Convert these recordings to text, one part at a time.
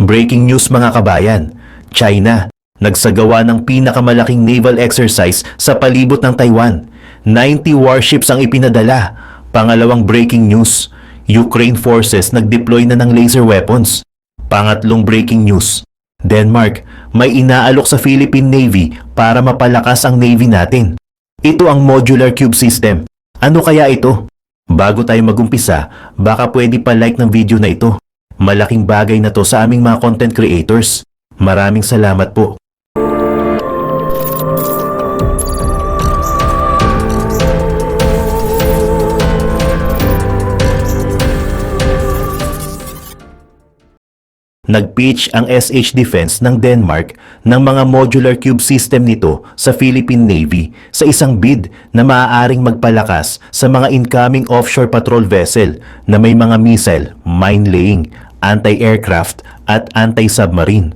Breaking news mga kabayan, China, nagsagawa ng pinakamalaking naval exercise sa palibot ng Taiwan. 90 warships ang ipinadala. Pangalawang breaking news, Ukraine forces nag-deploy na ng laser weapons. Pangatlong breaking news, Denmark, may inaalok sa Philippine Navy para mapalakas ang Navy natin. Ito ang modular cube system. Ano kaya ito? Bago tayo magumpisa, baka pwede pa like ng video na ito. Malaking bagay na to sa aming mga content creators. Maraming salamat po. Nag-pitch ang SH Defense ng Denmark ng mga modular cube system nito sa Philippine Navy sa isang bid na maaaring magpalakas sa mga incoming offshore patrol vessel na may mga missile, mine-laying, anti-aircraft at anti-submarine.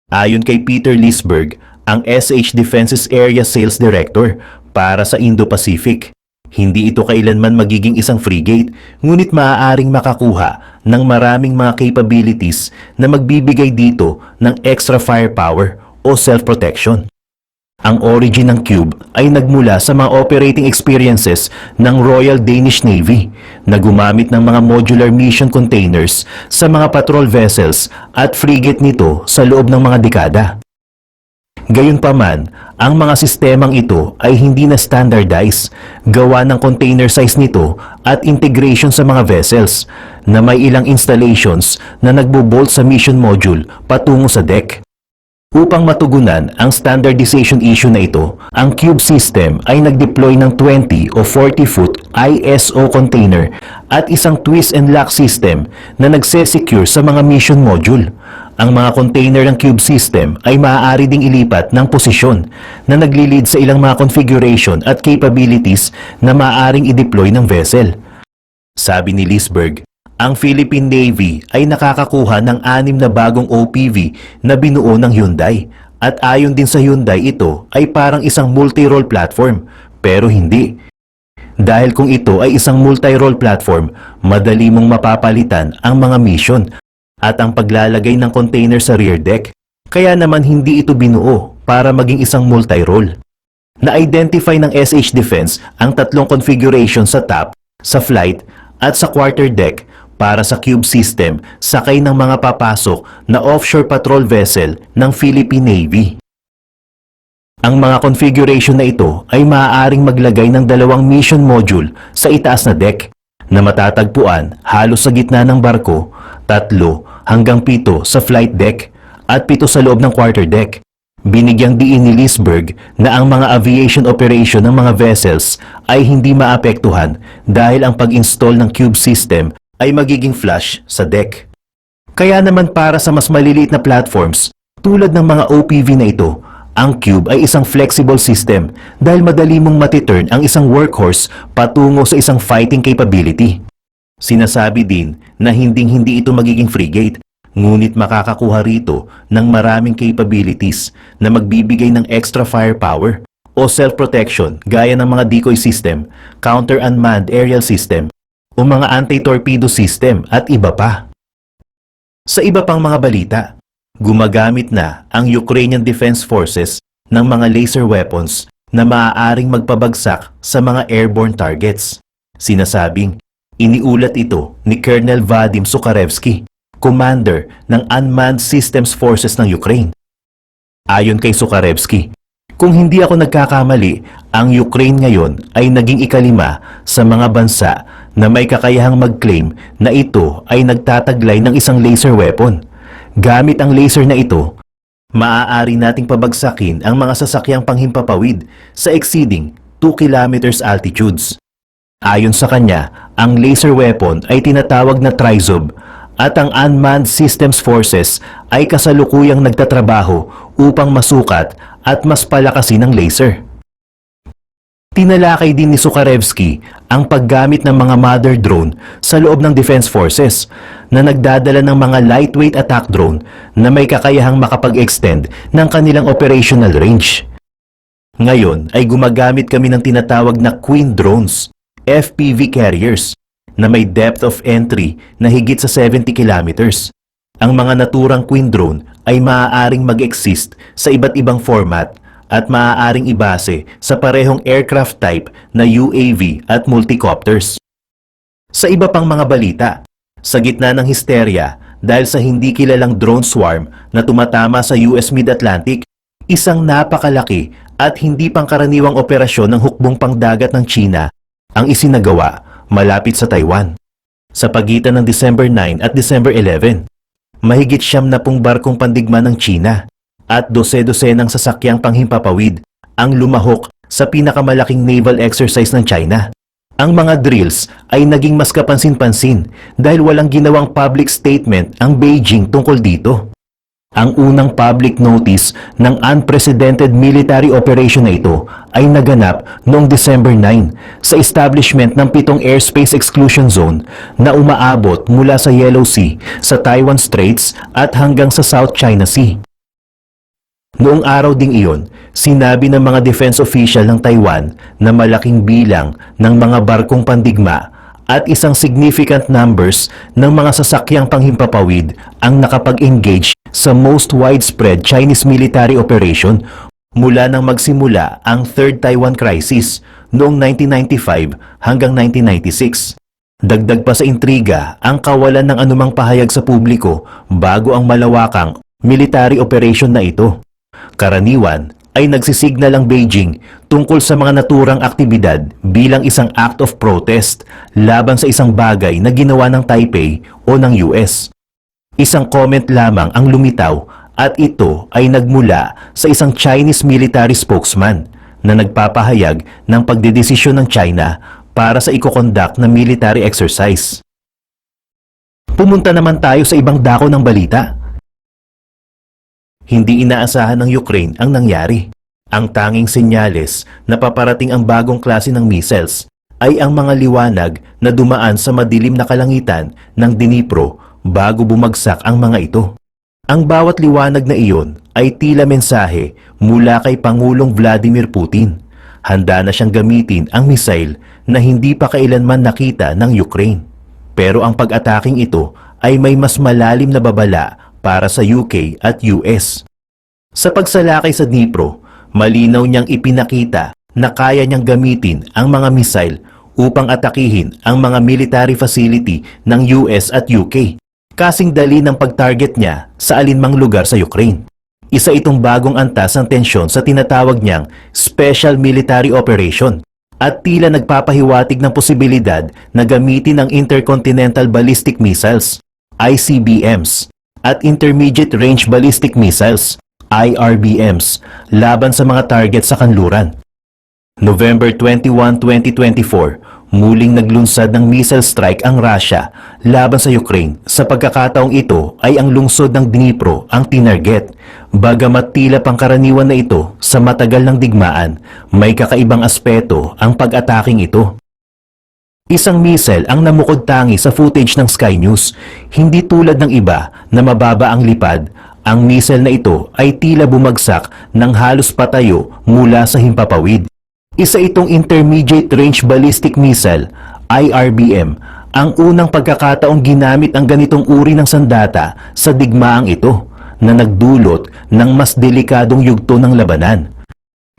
Ayon kay Peter Lisberg, ang SH Defense's Area Sales Director para sa Indo-Pacific, hindi ito kailanman magiging isang frigate, ngunit maaaring makakuha ng maraming mga capabilities na magbibigay dito ng extra firepower o self-protection. Ang origin ng Cube ay nagmula sa mga operating experiences ng Royal Danish Navy na gumamit ng mga modular mission containers sa mga patrol vessels at frigate nito sa loob ng mga dekada. Gayunpaman, ang mga sistemang ito ay hindi na standardized, gawa ng container size nito at integration sa mga vessels na may ilang installations na nagbo-bolt sa mission module patungo sa deck. Upang matugunan ang standardization issue na ito, ang Cube system ay nag-deploy ng 20 o 40-foot ISO container at isang twist and lock system na nagse-secure sa mga mission module. Ang mga container ng Cube system ay maaari ding ilipat ng posisyon na nagli-lead sa ilang mga configuration at capabilities na maaaring i-deploy ng vessel. Sabi ni Lisberg, ang Philippine Navy ay nakakakuha ng 6 na bagong OPV na binuo ng Hyundai at ayon din sa Hyundai ito ay parang isang multi-role platform, pero hindi. Dahil kung ito ay isang multi-role platform, madali mong mapapalitan ang mga mission at ang paglalagay ng container sa rear deck, kaya naman hindi ito binuo para maging isang multi-role. Na-identify ng SH Defense ang 3 configuration sa top, sa flight at sa quarter deck para sa Cube system sakay ng mga papasok na offshore patrol vessel ng Philippine Navy. Ang mga configuration na ito ay maaaring maglagay ng 2 mission module sa itaas na deck na matatagpuan halos sa gitna ng barko, 3 hanggang 7 sa flight deck at 7 sa loob ng quarter deck. Binigyang diin ni Lisberg na ang mga aviation operation ng mga vessels ay hindi maapektuhan dahil ang pag-install ng Cube system ay magiging flush sa deck. Kaya naman para sa mas maliliit na platforms tulad ng mga OPV na ito, ang Cube ay isang flexible system dahil madali mong matiturn ang isang workhorse patungo sa isang fighting capability. Sinasabi din na hindi ito magiging frigate, ngunit makakakuha rito ng maraming capabilities na magbibigay ng extra firepower o self-protection gaya ng mga decoy system, counter-unmanned aerial system, o mga anti-torpedo system at iba pa. Sa iba pang mga balita, gumagamit na ang Ukrainian Defense Forces ng mga laser weapons na maaaring magpabagsak sa mga airborne targets. Sinasabing, iniulat ito ni Colonel Vadim Sukharevsky, commander ng Unmanned Systems Forces ng Ukraine. Ayon kay Sukharevsky, kung hindi ako nagkakamali, ang Ukraine ngayon ay naging ika-5 sa mga bansa na may kakayahang mag-claim na ito ay nagtataglay ng isang laser weapon. Gamit ang laser na ito, maaari nating pabagsakin ang mga sasakyang panghimpapawid sa exceeding 2 kilometers altitudes. Ayon sa kanya, ang laser weapon ay tinatawag na Trizob at ang Unmanned Systems Forces ay kasalukuyang nagtatrabaho upang masukat at mas palakasin ang laser. Tinalakay din ni Sukharevsky ang paggamit ng mga mother drone sa loob ng Defense Forces na nagdadala ng mga lightweight attack drone na may kakayahang makapag-extend ng kanilang operational range. Ngayon ay gumagamit kami ng tinatawag na Queen drones, FPV carriers, na may depth of entry na higit sa 70 kilometers. Ang mga naturang Queen drone ay maaaring mag-exist sa iba't ibang format at maaaring ibase sa parehong aircraft type na UAV at multicopters. Sa iba pang mga balita, sa gitna ng histerya dahil sa hindi kilalang drone swarm na tumatama sa US Mid-Atlantic, isang napakalaki at hindi pangkaraniwang operasyon ng hukbong pangdagat ng China ang isinagawa malapit sa Taiwan. Sa pagitan ng December 9 at December 11, mahigit 70 barkong pandigma ng China at 12-dosenang sasakyang panghimpapawid ang lumahok sa pinakamalaking naval exercise ng China. Ang mga drills ay naging mas kapansin-pansin dahil walang ginawang public statement ang Beijing tungkol dito. Ang unang public notice ng unprecedented military operation na ito ay naganap noong December 9 sa establishment ng 7 airspace exclusion zone na umaabot mula sa Yellow Sea sa Taiwan Straits at hanggang sa South China Sea. Noong araw ding iyon, sinabi ng mga defense official ng Taiwan na malaking bilang ng mga barkong pandigma at isang significant numbers ng mga sasakyang panghimpapawid ang nakapag-engage sa most widespread Chinese military operation mula nang magsimula ang Third Taiwan Crisis noong 1995 hanggang 1996. Dagdag pa sa intriga ang kawalan ng anumang pahayag sa publiko bago ang malawakang military operation na ito. Karaniwan ay nagsisignal ang Beijing tungkol sa mga naturang aktibidad bilang isang act of protest laban sa isang bagay na ginawa ng Taipei o ng US. Isang comment lamang ang lumitaw at ito ay nagmula sa isang Chinese military spokesman na nagpapahayag ng pagdedesisyon ng China para sa iko-conduct na military exercise. Pumunta naman tayo sa ibang dako ng balita. Hindi inaasahan ng Ukraine ang nangyari. Ang tanging senyales na paparating ang bagong klase ng missiles ay ang mga liwanag na dumaan sa madilim na kalangitan ng Dnipro bago bumagsak ang mga ito. Ang bawat liwanag na iyon ay tila mensahe mula kay Pangulong Vladimir Putin. Handa na siyang gamitin ang missile na hindi pa kailanman nakita ng Ukraine. Pero ang pag-ataking ito ay may mas malalim na babala para sa UK at US. Sa pagsalakay sa Dnipro, malinaw niyang ipinakita na kaya niyang gamitin ang mga missile upang atakihin ang mga military facility ng US at UK. Kasing dali ng pag-target niya sa alinmang lugar sa Ukraine. Isa itong bagong antas ng tensyon sa tinatawag niyang Special Military Operation at tila nagpapahiwatig ng posibilidad na gamitin ang Intercontinental Ballistic Missiles, ICBMs, at Intermediate Range Ballistic Missiles, IRBMs, laban sa mga target sa kanluran. November 21, 2024, muling naglunsad ng missile strike ang Russia laban sa Ukraine. Sa pagkakataong ito ay ang lungsod ng Dnipro ang tinarget. Bagamat tila pangkaraniwan na ito sa matagal ng digmaan, may kakaibang aspeto ang pag-ataking ito. Isang missile ang namukod tangi sa footage ng Sky News. Hindi tulad ng iba na mababa ang lipad, ang missile na ito ay tila bumagsak ng halos patayo mula sa himpapawid. Isa itong Intermediate Range Ballistic Missile, IRBM, ang unang pagkakataong ginamit ang ganitong uri ng sandata sa digmaang ito na nagdulot ng mas delikadong yugto ng labanan.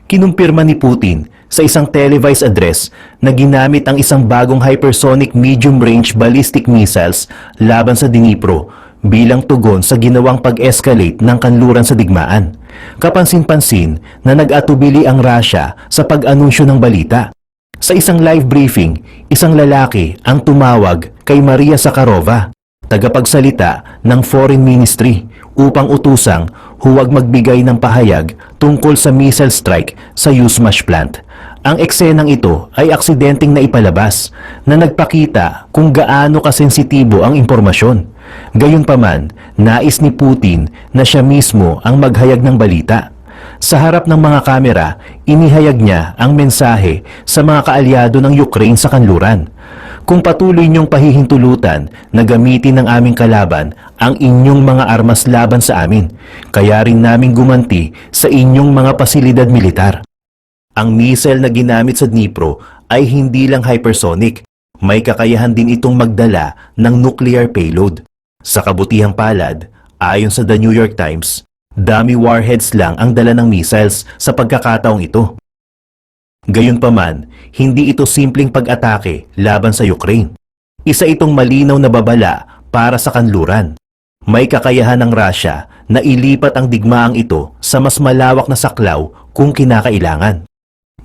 Kinumpirma ni Putin sa isang televised address na ginamit ang isang bagong hypersonic medium-range ballistic missiles laban sa Dnipro bilang tugon sa ginawang pag-escalate ng kanluran sa digmaan. Kapansin-pansin na nag-atubili ang Russia sa pag-anunsyo ng balita. Sa isang live briefing, isang lalaki ang tumawag kay Maria Zakharova, tagapagsalita ng Foreign Ministry, upang utusang huwag magbigay ng pahayag tungkol sa missile strike sa Yuzhmash plant. Ang eksenang ito ay aksidenteng naipalabas na nagpakita kung gaano kasensitibo ang impormasyon. Gayunpaman, nais ni Putin na siya mismo ang maghayag ng balita. Sa harap ng mga kamera, inihayag niya ang mensahe sa mga kaalyado ng Ukraine sa kanluran. Kung patuloy niyong pahihintulutan na gamitin ng aming kalaban ang inyong mga armas laban sa amin, kaya rin namin gumanti sa inyong mga pasilidad militar. Ang missile na ginamit sa Dnipro ay hindi lang hypersonic, may kakayahan din itong magdala ng nuclear payload. Sa kabutihang palad, Ayon sa The New York Times, dummy warheads lang ang dala ng missiles sa pagkakataong ito. Gayunpaman, hindi ito simpleng pag-atake laban sa Ukraine. Isa itong malinaw na babala para sa kanluran. May kakayahan ng Russia na ilipat ang digmaang ito sa mas malawak na saklaw kung kinakailangan.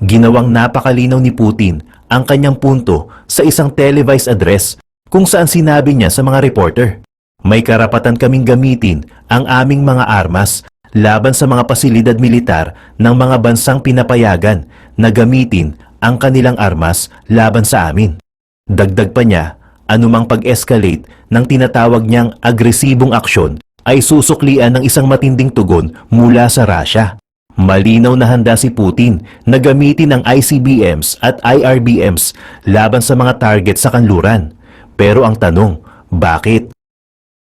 Ginawang napakalinaw ni Putin ang kanyang punto sa isang televised address kung saan sinabi niya sa mga reporter, "May karapatan kaming gamitin ang aming mga armas laban sa mga pasilidad militar ng mga bansang pinapayagan na gamitin ang kanilang armas laban sa amin." Dagdag pa niya, anumang pag-escalate ng tinatawag niyang agresibong aksyon ay susuklian ng isang matinding tugon mula sa Russia. Malinaw na handa si Putin na gamitin ang ICBMs at IRBMs laban sa mga target sa kanluran. Pero ang tanong, bakit?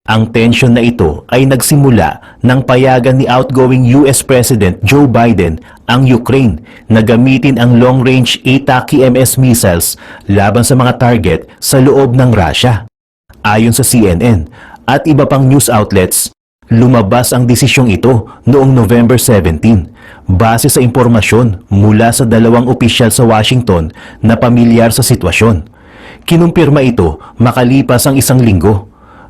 Ang tensyon na ito ay nagsimula nang payagan ni outgoing US President Joe Biden ang Ukraine na gamitin ang long-range ATACMS missiles laban sa mga target sa loob ng Russia. Ayon sa CNN at iba pang news outlets, lumabas ang desisyong ito noong November 17 base sa impormasyon mula sa dalawang opisyal sa Washington na pamilyar sa sitwasyon. Kinumpirma ito makalipas ang isang linggo.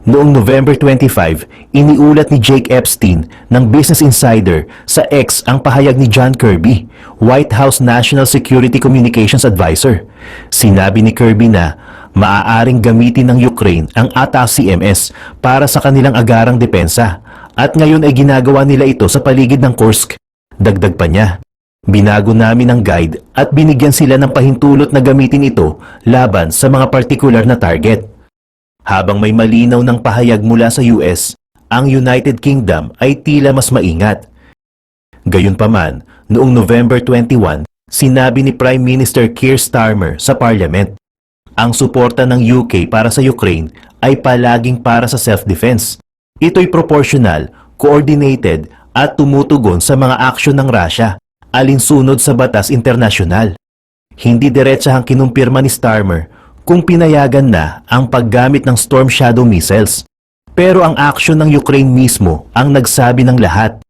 Noong November 25, iniulat ni Jake Epstein ng Business Insider sa X ang pahayag ni John Kirby, White House National Security Communications Advisor. Sinabi ni Kirby na maaaring gamitin ng Ukraine ang ATACMS para sa kanilang agarang depensa at ngayon ay ginagawa nila ito sa paligid ng Kursk. Dagdag pa niya, binago namin ang guide at binigyan sila ng pahintulot na gamitin ito laban sa mga partikular na target. Habang may malinaw ng pahayag mula sa US, ang United Kingdom ay tila mas maingat. Gayunpaman, noong November 21, sinabi ni Prime Minister Keir Starmer sa Parliament, ang suporta ng UK para sa Ukraine ay palaging para sa self-defense. Ito'y proportional, coordinated at tumutugon sa mga aksyon ng Russia, alinsunod sa batas internasyonal. Hindi diretsahang kinumpirma ni Starmer kung pinayagan na ang paggamit ng Storm Shadow missiles. Pero ang aksyon ng Ukraine mismo ang nagsabi ng lahat.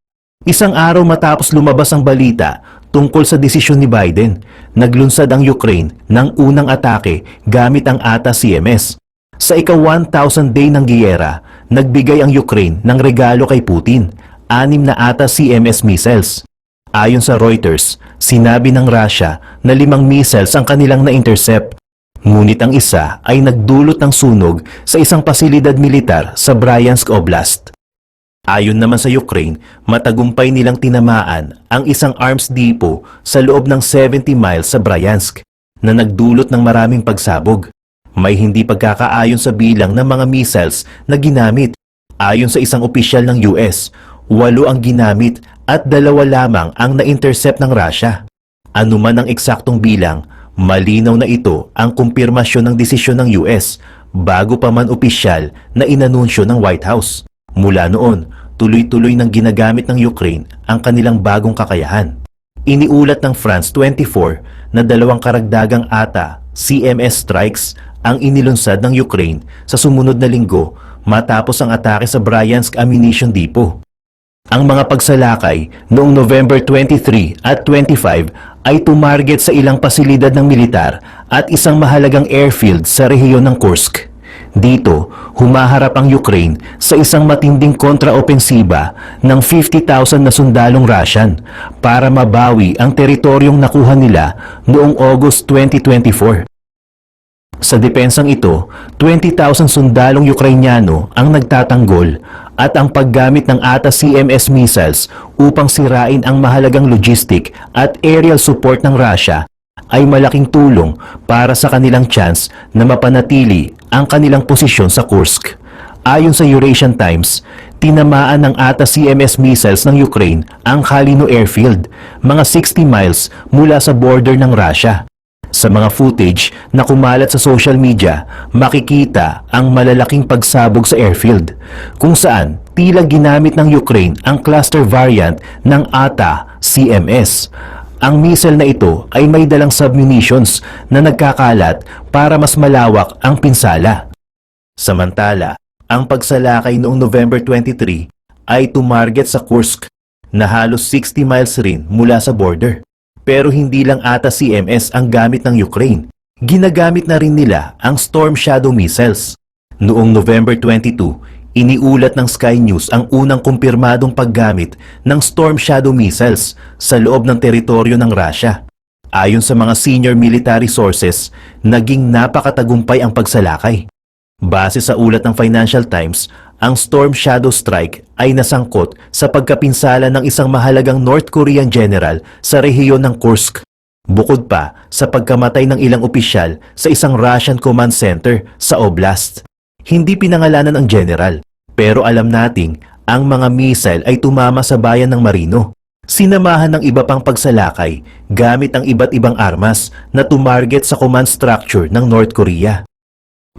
Isang araw matapos lumabas ang balita tungkol sa desisyon ni Biden, naglunsad ang Ukraine ng unang atake gamit ang ATACMS. Sa ika-1,000 day ng giyera, nagbigay ang Ukraine ng regalo kay Putin, 6 na ATACMS missiles. Ayon sa Reuters, sinabi ng Russia na 5 missiles ang kanilang na-intercept. Ngunit ang isa ay nagdulot ng sunog sa isang pasilidad militar sa Bryansk Oblast. Ayon naman sa Ukraine, matagumpay nilang tinamaan ang isang arms depot sa loob ng 70 miles sa Bryansk na nagdulot ng maraming pagsabog. May hindi pagkakaayon sa bilang ng mga missiles na ginamit. Ayon sa isang opisyal ng US, 8 ang ginamit at 2 lamang ang na-intercept ng Russia. Anuman ang eksaktong bilang, malinaw na ito ang kumpirmasyon ng desisyon ng US bago pa man opisyal na inanunsyo ng White House. Mula noon, tuloy-tuloy nang ginagamit ng Ukraine ang kanilang bagong kakayahan. Iniulat ng France 24 na 2 karagdagang ATA-CMS strikes ang inilunsad ng Ukraine sa sumunod na linggo matapos ang atake sa Bryansk Ammunition Depot. Ang mga pagsalakay noong November 23 at 25 ay tumarget sa ilang pasilidad ng militar at isang mahalagang airfield sa rehiyon ng Kursk. Dito, humaharap ang Ukraine sa isang matinding kontraopensiba ng 50,000 na sundalong Russian para mabawi ang teritoryong nakuha nila noong August 2024. Sa depensang ito, 20,000 sundalong Ukrainyano ang nagtatanggol at ang paggamit ng ATACMS missiles upang sirain ang mahalagang logistic at aerial support ng Russia ay malaking tulong para sa kanilang chance na mapanatili ang kanilang posisyon sa Kursk. Ayon sa Eurasian Times, tinamaan ng ATACMS missiles ng Ukraine ang Kalino Airfield, mga 60 miles mula sa border ng Russia. Sa mga footage na kumalat sa social media, makikita ang malalaking pagsabog sa airfield, kung saan tila ginamit ng Ukraine ang cluster variant ng ATA-CMS. Ang missile na ito ay may dalang submunitions na nagkakalat para mas malawak ang pinsala. Samantala, ang pagsalakay noong November 23 ay tumarget sa Kursk na halos 60 miles rin mula sa border. Pero hindi lang ATACMS ang gamit ng Ukraine. Ginagamit na rin nila ang Storm Shadow missiles. Noong November 22, iniulat ng Sky News ang unang kumpirmadong paggamit ng Storm Shadow missiles sa loob ng teritoryo ng Russia. Ayon sa mga senior military sources, naging napakatagumpay ang pagsalakay. Base sa ulat ng Financial Times, ang Storm Shadow Strike ay nasangkot sa pagkapinsala ng isang mahalagang North Korean general sa rehiyon ng Kursk. Bukod pa sa pagkamatay ng ilang opisyal sa isang Russian command center sa oblast. Hindi pinangalanan ang general, pero alam nating ang mga missile ay tumama sa bayan ng Marino. Sinamahan ng iba pang pagsalakay gamit ang iba't ibang armas na tumarget sa command structure ng North Korea.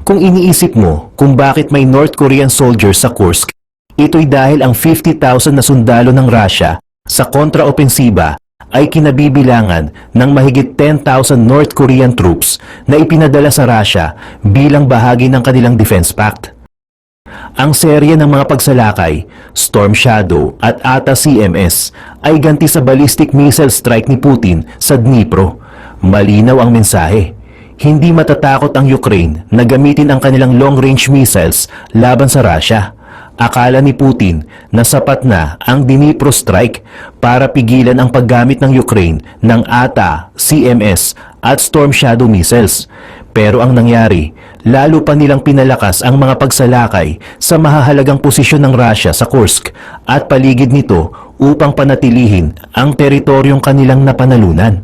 Kung iniisip mo kung bakit may North Korean soldiers sa Kursk, ito'y dahil ang 50,000 na sundalo ng Russia sa kontraopensiba ay kinabibilangan ng mahigit 10,000 North Korean troops na ipinadala sa Russia bilang bahagi ng kanilang Defense Pact. Ang serye ng mga pagsalakay, Storm Shadow at ATACMS ay ganti sa ballistic missile strike ni Putin sa Dnipro. Malinaw ang mensahe. Hindi matatakot ang Ukraine na gamitin ang kanilang long-range missiles laban sa Russia. Akala ni Putin na sapat na ang Dnipro strike para pigilan ang paggamit ng Ukraine ng ATA-CMS at Storm Shadow missiles. Pero ang nangyari, lalo pa nilang pinalakas ang mga pagsalakay sa mahahalagang posisyon ng Russia sa Kursk at paligid nito upang panatilihin ang teritoryong kanilang napanalunan.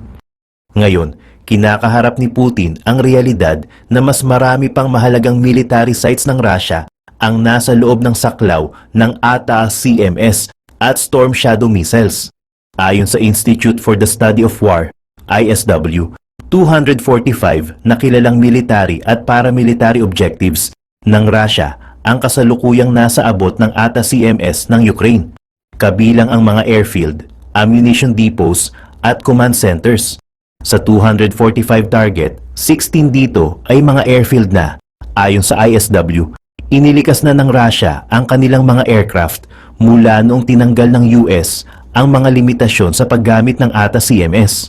Ngayon, kinakaharap ni Putin ang realidad na mas marami pang mahalagang military sites ng Russia ang nasa loob ng saklaw ng ATA-CMS at Storm Shadow missiles. Ayon sa Institute for the Study of War, ISW, 245 na kilalang military at paramilitary objectives ng Russia ang kasalukuyang nasa abot ng ATA-CMS ng Ukraine, kabilang ang mga airfield, ammunition depots at command centers. Sa 245 target, 16 dito ay mga airfield na. Ayon sa ISW, inilikas na ng Russia ang kanilang mga aircraft mula noong tinanggal ng US ang mga limitasyon sa paggamit ng ATA-CMS.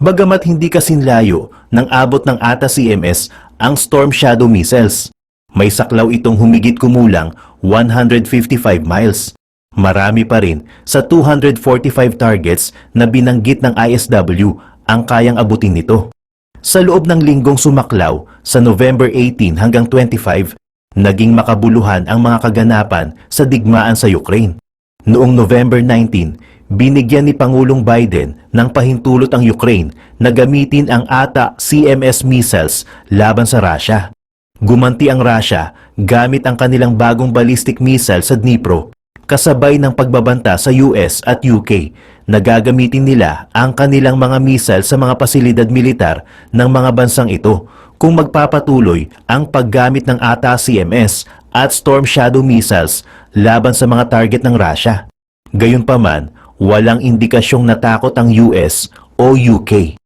Bagamat hindi kasinlayo ng abot ng ATA-CMS ang Storm Shadow missiles, may saklaw itong humigit kumulang 155 miles. Marami pa rin sa 245 targets na binanggit ng ISW ang kayang abutin nito. Sa loob ng linggong sumaklaw sa November 18 hanggang 25, naging makabuluhan ang mga kaganapan sa digmaan sa Ukraine. Noong November 19, binigyan ni Pangulong Biden ng pahintulot ang Ukraine na gamitin ang ATA-CMS missiles laban sa Russia. Gumanti ang Russia gamit ang kanilang bagong ballistic missile sa Dnipro, kasabay ng pagbabanta sa US at UK na gagamitin nila ang kanilang mga missile sa mga pasilidad militar ng mga bansang ito kung magpapatuloy ang paggamit ng ATA-CMS at Storm Shadow missiles laban sa mga target ng Russia. Gayunpaman, walang indikasyong natakot ang US o UK.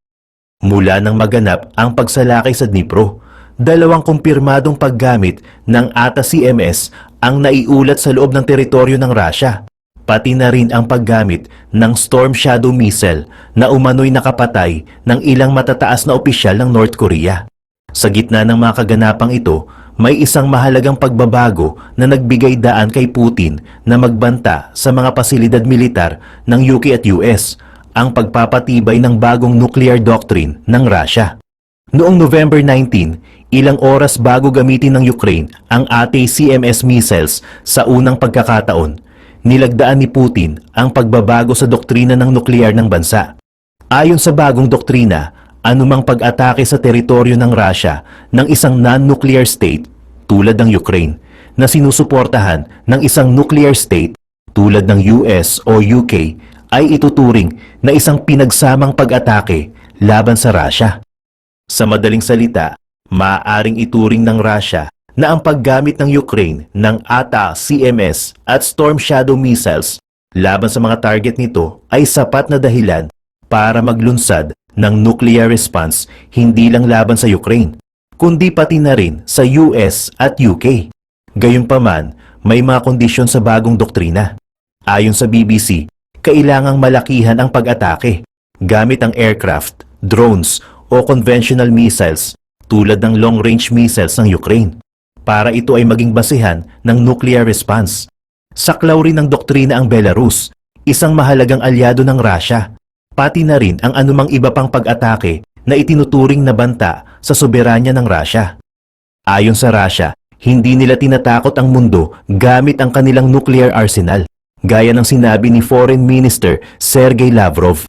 Mula nang maganap ang pagsalakay sa Dnipro, dalawang kumpirmadong paggamit ng ATA-CMS ang naiulat sa loob ng teritoryo ng Russia, pati na rin ang paggamit ng Storm Shadow missile na umano'y nakapatay ng ilang matataas na opisyal ng North Korea. Sa gitna ng mga kaganapang ito, may isang mahalagang pagbabago na nagbigay daan kay Putin na magbanta sa mga pasilidad militar ng UK at US, ang pagpapatibay ng bagong nuclear doctrine ng Russia. Noong November 19, ilang oras bago gamitin ng Ukraine ang ATA-CMS missiles sa unang pagkakataon, nilagdaan ni Putin ang pagbabago sa doktrina ng nuklear ng bansa. Ayon sa bagong doktrina, anumang pag-atake sa teritoryo ng Russia ng isang non-nuclear state tulad ng Ukraine na sinusuportahan ng isang nuclear state tulad ng US o UK ay ituturing na isang pinagsamang pag-atake laban sa Russia. Sa madaling salita, maaaring ituring ng Russia na ang paggamit ng Ukraine ng ATA-CMS at Storm Shadow missiles laban sa mga target nito ay sapat na dahilan para maglunsad ng nuclear response hindi lang laban sa Ukraine, kundi pati na rin sa US at UK. Gayunpaman, may mga kondisyon sa bagong doktrina. Ayon sa BBC, kailangang malakihan ang pag-atake gamit ang aircraft, drones o conventional missiles tulad ng long-range missiles ng Ukraine para ito ay maging basehan ng nuclear response. Saklaw rin ng doktrina ang Belarus, isang mahalagang alyado ng Russia, pati na rin ang anumang iba pang pag-atake na itinuturing na banta sa soberanya ng Russia. Ayon sa Russia, hindi nila tinatakot ang mundo gamit ang kanilang nuclear arsenal, gaya ng sinabi ni Foreign Minister Sergey Lavrov.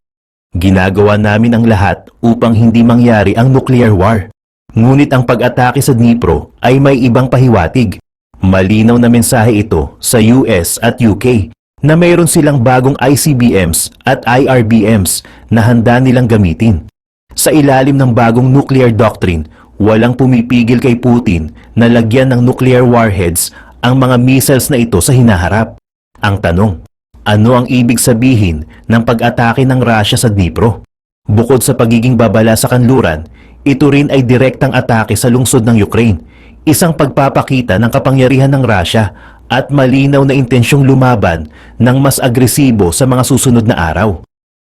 Ginagawa namin ang lahat upang hindi mangyari ang nuclear war. Ngunit ang pag-atake sa Dnipro ay may ibang pahiwatig. Malinaw na mensahe ito sa US at UK na mayroon silang bagong ICBMs at IRBMs na handa nilang gamitin. Sa ilalim ng bagong nuclear doctrine, walang pumipigil kay Putin na lagyan ng nuclear warheads ang mga missiles na ito sa hinaharap. Ang tanong, ano ang ibig sabihin ng pag-atake ng Russia sa Dnipro? Bukod sa pagiging babala sa kanluran, ito rin ay direktang atake sa lungsod ng Ukraine, isang pagpapakita ng kapangyarihan ng Russia at malinaw na intensyong lumaban ng mas agresibo sa mga susunod na araw.